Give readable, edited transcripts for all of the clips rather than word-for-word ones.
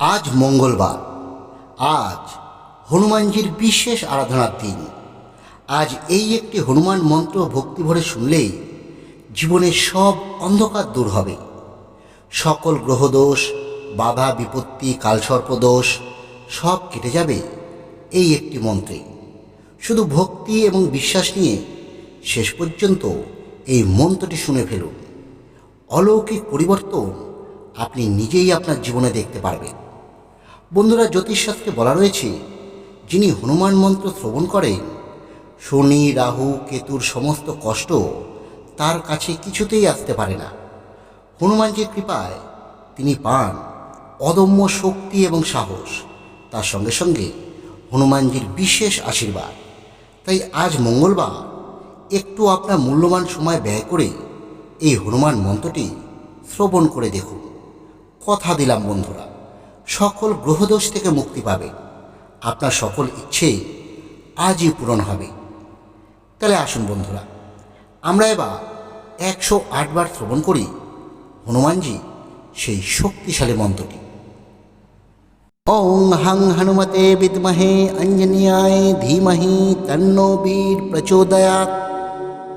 आज মঙ্গলবার। আজ হনুমানজির বিশেষ আরাধনার দিন। আজ এই একটি হনুমান মন্ত্র ভক্তি ভরে শুনলেই জীবনের সব অন্ধকার দূর হবে। সকল গ্রহদোষ, বাধা বিপত্তি, কালসর্পদোষ সব কেটে যাবে এই একটি মন্ত্রে। শুধু ভক্তি এবং বিশ্বাস নিয়ে শেষ পর্যন্ত এই মন্ত্রটি শুনে ফেলুন। অলৌকিক পরিবর্তন আপনি নিজেই আপনার জীবনে দেখতে পারবেন। বন্ধুরা, জ্যোতিষশাস্ত্রে বলা রয়েছে, যিনি হনুমান মন্ত্র শ্রবণ করেন, শনি, রাহু, কেতুর সমস্ত কষ্ট তার কাছে কিছুতেই আসতে পারে না। হনুমানজির কৃপায় তিনি পান অদম্য শক্তি এবং সাহস, তার সঙ্গে সঙ্গে হনুমানজির বিশেষ আশীর্বাদ। তাই আজ মঙ্গলবার একটু আপনার মূল্যবান সময় ব্যয় করে এই হনুমান মন্ত্রটি শ্রবণ করে দেখুন। কথা দিলাম বন্ধুরা, সকল গ্রহদোষ থেকে মুক্তি পাবেন। আপনার সকল ইচ্ছে আজই পূরণ হবে। তাহলে আসুন বন্ধুরা, আমরা এবার 108 বার শ্রবণ করি হনুমানজি সেই শক্তিশালী মন্ত্রটি। ওং হং হনুমতে বিদ্মহে অঞ্জনীয়ায় ধীমহি তন্নো বীর প্রচোদয়াৎ।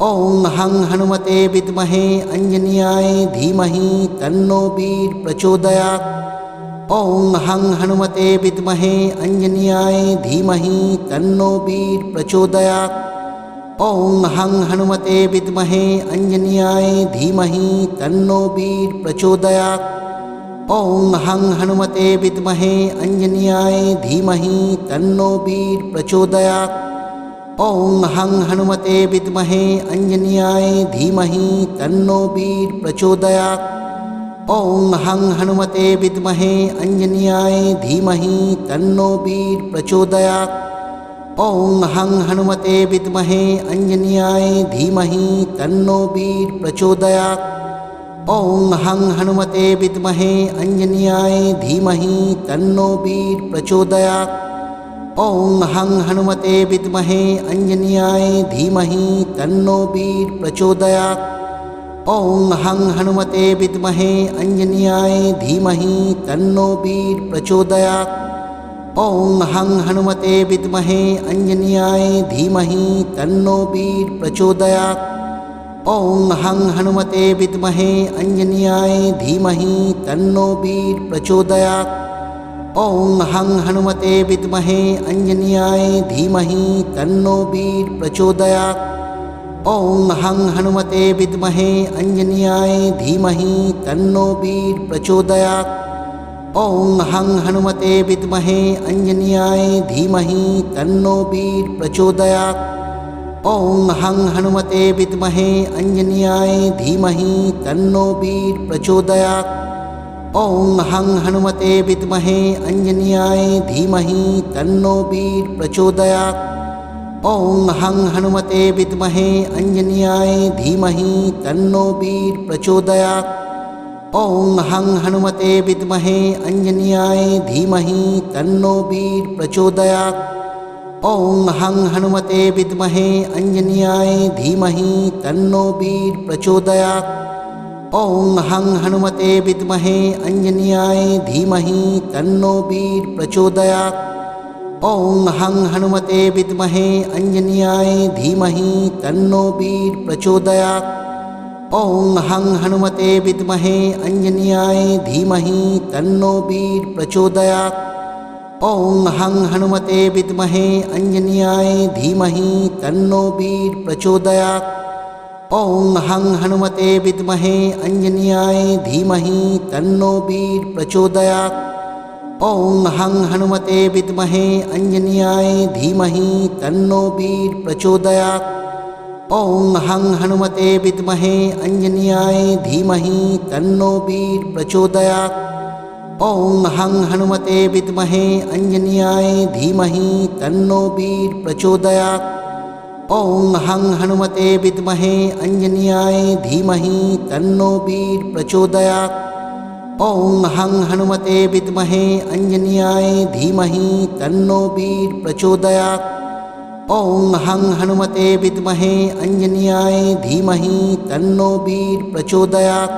ওং হং হনুমতে বিদ্মহে অঞ্জনীয়ায় ধীমহি তন্নো বীর প্রচোদয়াৎ। ওং হং হনুমতে বিদ্মহে অঞ্জনীয়ায় ধীমহি তন্নো বীর প্রচোদয়াৎ। ওং হং হনুমতে বিদ্মহে অঞ্জনীয়ায় ধীমহি তন্নো বীর প্রচোদয়াৎ। ওং হং হনুমতে বিদ্মহে অঞ্জনীয়ায় ধীমহি তন্নো বীর প্রচোদয়াৎ। ওং হং হনুমতে বিদ্মহে অঞ্জনীয়ায় ধীমহি তন্নো বীর প্রচোদয়াৎ। ওং হং হনুমতে বিদ্মহে অঞ্জনীয়ায় ধীমহি তন্নো বীর প্রচোদয়াৎ। ওং হং হনুমতে বিদ্মহে অঞ্জনীয়ায় ধীমহি তন্নো বীর প্রচোদয়াৎ। ওং হং হনুমতে বিদ্মহে অঞ্জনীয়ায় ধীমহি তন্নো বীর প্রচোদয়াৎ। ওং হং হনুমতে বিদ্মহে অঞ্জনীয়ায় ধীমহি তন্নো বীর প্রচোদয়াৎ। ওং হং হনুমতে বিদ্মহে অঞ্জনীয়ায় ধীমহি তন্নো বীর প্রচোদয়াৎ। ওং হং হনুমতে বিদ্মহে অঞ্জনীয়ায় ধীমহি তন্নো বীর প্রচোদয়াৎ। ওং হং হনুমতে বিদ্মহে অঞ্জনীয়ায় ধীমহি তন্নো বীর প্রচোদয়াৎ। ওং হং হনুমতে বিদ্মহে অঞ্জনীয়ায় ধীমহি তন্নো বীর প্রচোদয়াৎ। ওং হং হনুমতে বিদ্মহে অঞ্জনীয়ায় ধীমহি তন্নো বীর প্রচোদয়াৎ। ওং হং হনুমতে বিদ্মহে অঞ্জনীয়ায় ধীমহি তন্নো বীর প্রচোদয়াৎ। ওং হং হনুমতে বিদ্মহে অঞ্জনীয়ায় ধীমহি তন্নো বীর প্রচোদয়াৎ। ওং হং হনুমতে বিদ্মহে অঞ্জনীয়ায় ধীমহি তন্নো বীর প্রচোদয়াৎ। ওং হং হনুমতে বিদ্মহে অঞ্জনীয়ায় ধীমহি তন্নো বীর প্রচোদয়াৎ। ওং হং হনুমতে বিদ্মহে অঞ্জনীয়ায় ধীমহি তন্নো বীর প্রচোদয়াৎ। ওং হং হনুমতে বিদ্মহে অঞ্জনীয়ায় ধীমহি তন্নো বীর প্রচোদয়াৎ। ওং হং হনুমতে বিদ্মহে অঞ্জনীয়ায় ধীমহি তন্নো বীর প্রচোদয়াৎ। ওং হং হনুমতে বিদ্মহে অঞ্জনীয়ায় ধীমহি তন্নো বীর প্রচোদয়াৎ। ওং হং হনুমতে বিদ্মহে অঞ্জনীয়ায় ধীমহি তন্নো বীর প্রচোদয়াৎ। ওং হং হনুমতে বিদ্মহে অঞ্জনীয়ায় ধীমহি তন্নো বীর প্রচোদয়াৎ। ওং হং হনুমতে বিদ্মহে অঞ্জনীয়ায় ধীমহি তন্নো বীর প্রচোদয়াৎ। ওং হং হনুমতে বিদ্মহে অঞ্জনীয়ায় ধীমহি তন্নো বীর প্রচোদয়াৎ। ওং হং হনুমতে বিদ্মহে অঞ্জনীয়ায় ধীমহি তন্নো বীর প্রচোদয়াৎ। ওং হং হনুমতে বিদ্মহে অঞ্জনীয়ায় ধীমহি তন্নো বীর প্রচোদয়াৎ। ওং হং হনুমতে বিদ্মহে অঞ্জনীয়ায় ধীমহি তন্নো বীর প্রচোদয়াৎ। ওং হং হনুমতে বিদ্মহে অঞ্জনীয়ায় ধীমহি তন্নো বীর প্রচোদয়াৎ। ওং হং হনুমতে বিদ্মহে অঞ্জনীয়ায় ধীমহি তন্নো বীর প্রচোদয়াৎ।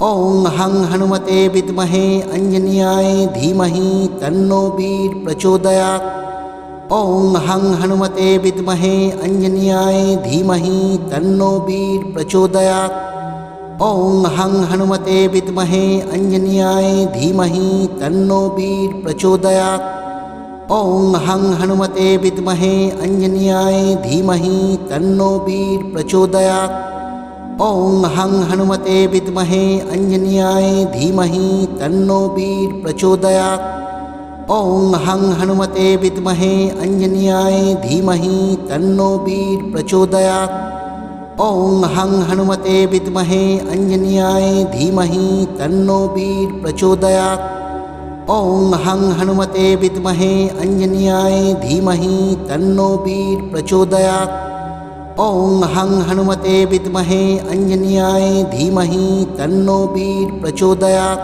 ॐ हं हनुमते विद्महे अंजनीयाय धीमहि तन्नो वीर प्रचोदयात्। ॐ हं हनुमते विद्महे अंजनीयाय धीमहि तन्नो वीर प्रचोदयात्। ॐ हं हनुमते विद्महे अंजनीयाय धीमहि तन्नो वीर प्रचोदयात्। ॐ हं हनुमते विद्महे अंजनीयाय धीमहि तन्नो वीर प्रचोदयात्। ॐ हं हनुमते विद्महे अंजनीयाय धीमहि तन्नो वीर प्रचोदयात्। ॐ हं हनुमते विद्महे अंजनीयाय धीमहि तन्नो वीर प्रचोदयात्। ॐ हं हनुमते विद्महे अंजनीयाय धीमहि तन्नो वीर प्रचोदयात्। ॐ हं हनुमते विद्महे अंजनीयाय धीमहि तन्नो वीर प्रचोदयात्। ॐ हं हनुमते विद्महे अंजनीयाय धीमहि तन्नो वीर प्रचोदयात्।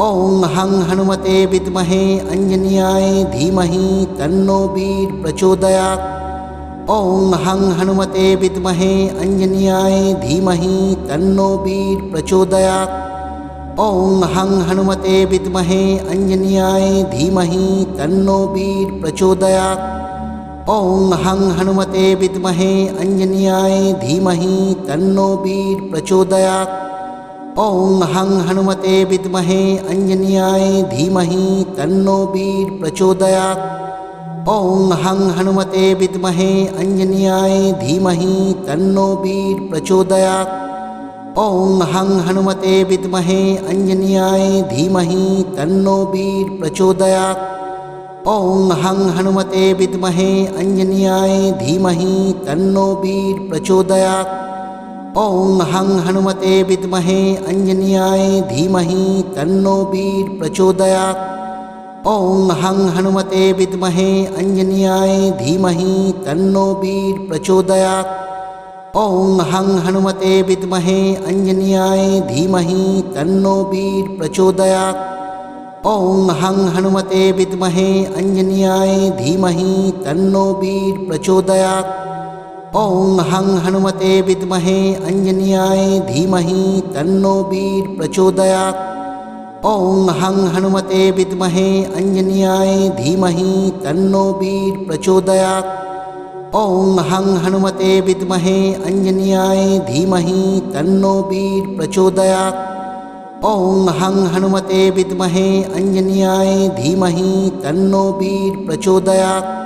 ॐ हं हनुमते विद्महे अंजनीयाय धीमहि तन्नो वीर प्रचोदयात्। ॐ हं हनुमते विद्महे अंजनीयाय धीमहि तन्नो वीर प्रचोदयात्। ॐ हं हनुमते विद्महे अंजनीयाय धीमहि तन्नो वीर प्रचोदयात्। ॐ हं हनुमते विद्महे अंजनीयाय धीमहि तन्नो वीर प्रचोदयात्। ॐ हं हनुमते विद्महे अंजनीयाय धीमहि तन्नो वीर प्रचोदयात्। ॐ हं हनुमते विद्महे अंजनीयाय धीमहि तन्नो वीर प्रचोदयात्। ॐ हं हनुमते विद्महे अंजनीयाय धीमहि तन्नो वीर प्रचोदयात्। ॐ हं हनुमते विद्महे अंजनीयाय धीमहि तन्नो वीर प्रचोदयात्। ॐ हं हनुमते विद्महे अंजनीयाय धीमहि तन्नो वीर प्रचोदयात्। ॐ हं हनुमते विद्महे अंजनीयाय धीमहि तन्नो वीर प्रचोदयात्। ॐ हं हनुमते विद्महे अंजनीयाय धीमहि तन्नो वीर प्रचोदयात्। ॐ हं हनुमते विद्महे अंजनीयाय धीमहि तन्नो वीर प्रचोदयात्। ॐ हं हनुमते विद्महे अंजनीयाय धीमहि तन्नो वीर प्रचोदयात्। ॐ हं हनुमते विद्महे अंजनीयाय धीमहि तन्नो वीर प्रचोदयात्। ॐ हं हनुमते विद्महे अंजनीयाय धीमहि तन्नो वीर प्रचोदयात्। ॐ हं हनुमते विद्महे अंजनीयाय धीमहि तन्नो वीर प्रचोदयात्।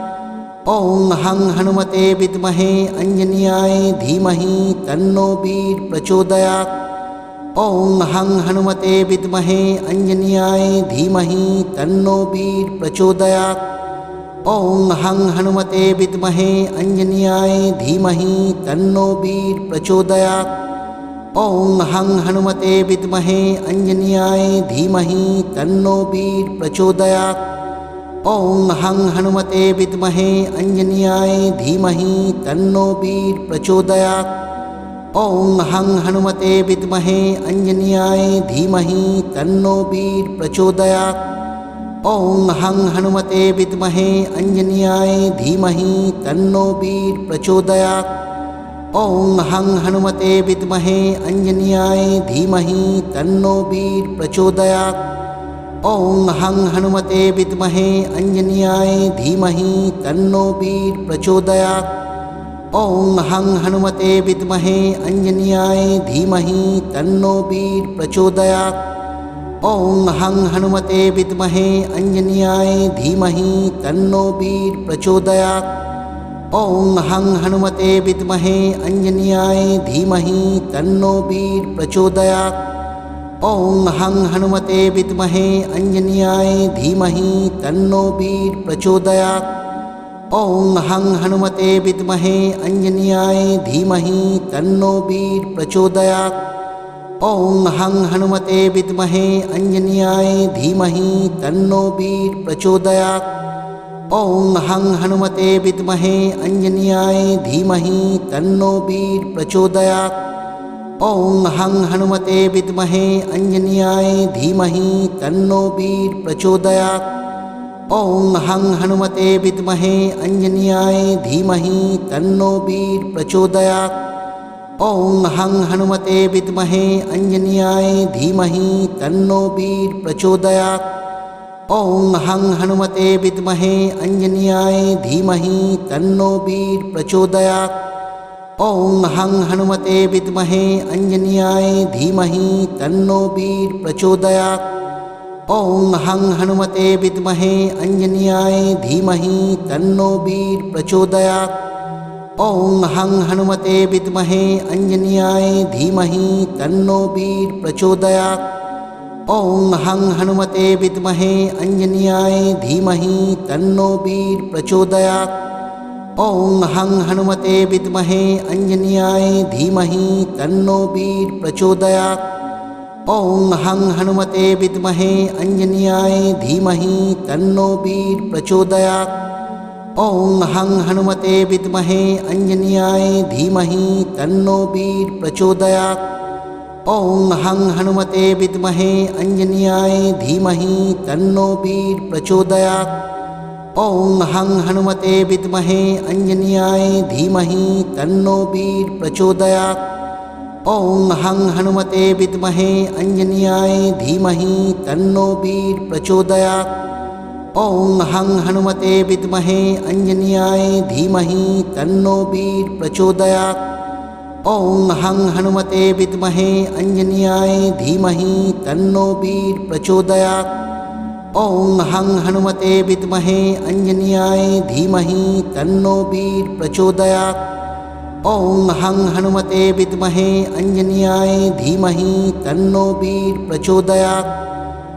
ॐ हं हनुमते विद्महे अंजनीयाय धीमहि तन्नो वीर प्रचोदयात्। ॐ हं हनुमते विद्महे अंजनीयाय धीमहि तन्नो वीर प्रचोदयात्। ॐ हं हनुमते विद्महे अंजनीयाय धीमहि तन्नो वीर प्रचोदयात्। ॐ हं हनुमते विद्महे अंजनीयाय धीमहि तन्नो वीर प्रचोदयात्। ॐ हं हनुमते विद्महे अंजनीयाय धीमहि तन्नो वीर प्रचोदयात्। ॐ हं हनुमते विद्महे अंजनीयाय धीमहि तन्नो वीर प्रचोदयात्। ॐ हं हनुमते विद्महे अंजनीयाय धीमहि तन्नो वीर प्रचोदयात्। ॐ हं हनुमते विद्महे अंजनीयाय धीमहि तन्नो वीर प्रचोदयात्। ॐ हं हनुमते विद्महे अंजनीयाय धीमहि तन्नो वीर प्रचोदयात्। ॐ हं हनुमते विद्महे अंजनीयाय धीमहि तन्नो वीर प्रचोदयात्। ॐ हं हनुमते विद्महे अंजनीयाय धीमहि तन्नो वीर प्रचोदयात्। ॐ हं हनुमते विद्महे अंजनीयाय धीमहि तन्नो वीर प्रचोदयात्। ॐ हं हनुमते विद्महे अंजनीयाय धीमहि तन्नो वीर प्रचोदयात्। ॐ हं हनुमते विद्महे अंजनीयाय धीमहि तन्नो वीर प्रचोदयात्। ॐ हं हनुमते विद्महे अंजनीयाय धीमहि तन्नो वीर प्रचोदयात्। ॐ हं हनुमते विद्महे अंजनीयाय धीमहि तन्नो वीर प्रचोदयात्। ॐ हं हनुमते विद्महे अंजनीयाय धीमहि तन्नो वीर प्रचोदयात्। ॐ हं हनुमते विद्महे अंजनीयाय धीमहि तन्नो वीर प्रचोदयात्। ॐ हं हनुमते विद्महे अंजनीयाय धीमहि तन्नो वीर प्रचोदयात्। ॐ हं हनुमते विद्महे अंजनीयाय धीमहि तन्नो वीर प्रचोदयात्। ॐ हं हनुमते विद्महे अंजनीयाय धीमहि तन्नो वीर प्रचोदयात्। ॐ हं हनुमते विद्महे अंजनीयाय धीमहि तन्नो वीर प्रचोदयात्। ॐ हं हनुमते विद्महे अंजनीयाय धीमहि तन्नो वीर प्रचोदयात्। ॐ हं हनुमते विद्महे अंजनीयाय धीमहि तन्नो वीर प्रचोदयात्। ॐ हं हनुमते विद्महे अंजनीयाय धीमहि तन्नो वीर प्रचोदयात्। ॐ हं हनुमते विद्महे अंजनीयाय धीमहि तन्नो वीर प्रचोदयात्। ॐ हं हनुमते विद्महे अंजनीयाय धीमहि तन्नो वीर प्रचोदयात्। ॐ हं हनुमते विद्महे अंजनीयाय धीमहि तन्नो वीर प्रचोदयात्। ॐ हं हनुमते विद्महे अंजनीयाय धीमहि तन्नो वीर प्रचोदयात्। ॐ हं हनुमते विद्महे अंजनीयाय धीमहि तन्नो वीर प्रचोदयात्। ॐ हं हनुमते विद्महे अंजनीयाय धीमहि तन्नो वीर प्रचोदयात्। ॐ हं हनुमते विद्महे अंजनीयाय धीमहि तन्नो वीर प्रचोदयात्। ॐ हं हनुमते विद्महे अंजनीयाय धीमहि तन्नो वीर प्रचोदयात्। ॐ हं हनुमते विद्महे अंजनीयाय धीमहि तन्नो वीर प्रचोदयात्।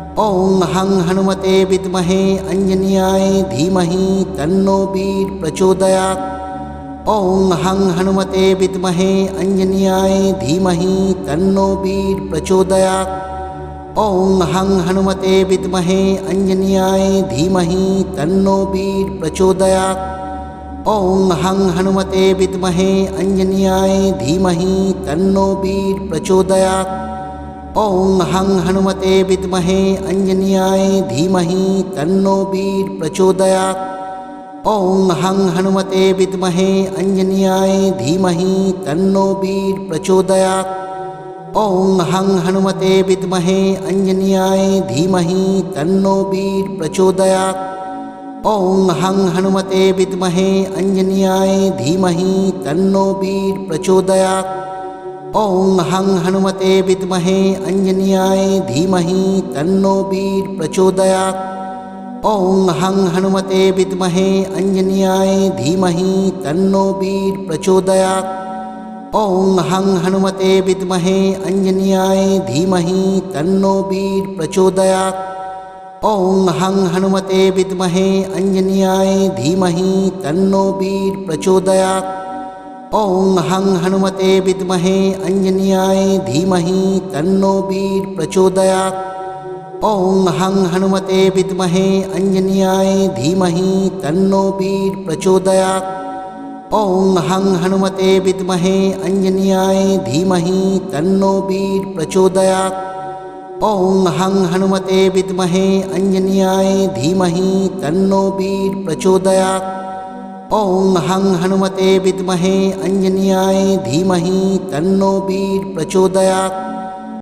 ॐ हं हनुमते विद्महे अंजनीयाय धीमहि तन्नो वीर प्रचोदयात्। ॐ हं हनुमते विद्महे अंजनीयाय धीमहि तन्नो वीर प्रचोदयात्। ॐ हं हनुमते विद्महे अंजनीयाय धीमहि तन्नो वीर प्रचोदयात्। ॐ हं हनुमते विद्महे अंजनीयाय धीमहि तन्नो वीर प्रचोदयात्। ॐ हं हनुमते विद्महे अंजनीयाय धीमहि तन्नो वीर प्रचोदयात्। ॐ हं हनुमते विद्महे अंजनीयाय धीमहि तन्नो वीर प्रचोदयात्। ॐ हं हनुमते विद्महे अंजनीयाय धीमहि तन्नो वीर प्रचोदयात्। ॐ हं हनुमते विद्महे अंजनीयाय धीमहि तन्नो वीर प्रचोदयात्। ॐ हं हनुमते विद्महे अंजनीयाय धीमहि तन्नो वीर प्रचोदयात्। ॐ हं हनुमते विद्महे अंजनीयाय धीमहि तन्नो वीर प्रचोदयात्। ॐ हं हनुमते विद्महे अंजनीयाय धीमहि तन्नो वीर प्रचोदयात्। ॐ हं हनुमते विद्महे अंजनीयाय धीमहि तन्नो वीर प्रचोदयात्। ॐ हं हनुमते विद्महे अंजनीयाय धीमहि तन्नो वीर प्रचोदयात्। ॐ हं हनुमते विद्महे अंजनीयाय धीमहि तन्नो वीर प्रचोदयात्। ॐ हं हनुमते विद्महे अंजनीयाय धीमहि तन्नो वीर प्रचोदयात्। ॐ हं हनुमते विद्महे अंजनीयाय धीमहि तन्नो वीर प्रचोदयात्। ॐ हं हनुमते विद्महे अंजनीयाय धीमहि तन्नो वीर प्रचोदयात्।